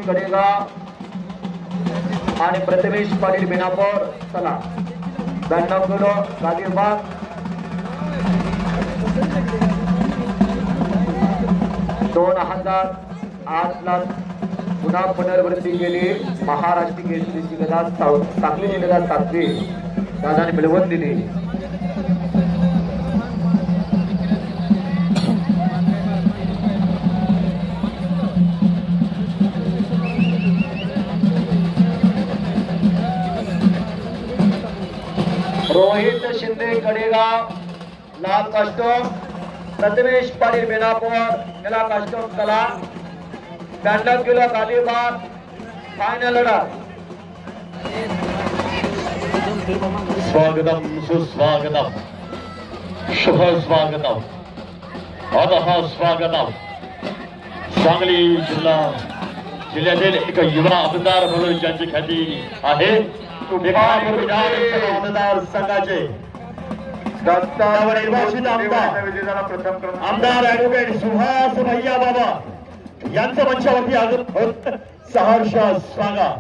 कडेगाव आणि प्रथमेश पाटील बेनापूर चला 92 किलो गादीबाग 2008 ला पुन्हा पुनरावृत्ती केली महाराष्ट्र केसरीची गदा सांगलीची गदा 7वी दादाने मिळवून दिली रोहित शिंदे कडेगाव लाल कास्टोम प्रथमेश पाटील बेनापूर निळा कास्टोम कला 92 किलो गादीबाग फायनल लढत स्वागतम सुस्वागतम शुभ स्वागतम अदह स्वागतम सांगली जिल्ह्यातील एक युवा आमदार म्हणून ज्यांची ख्याती आहे मतदार संघाचे निर्वाचित आमदार ऍडव्होकेट सुहास भैया बाबा यांचं मंचावरती सहर्ष स्वागत.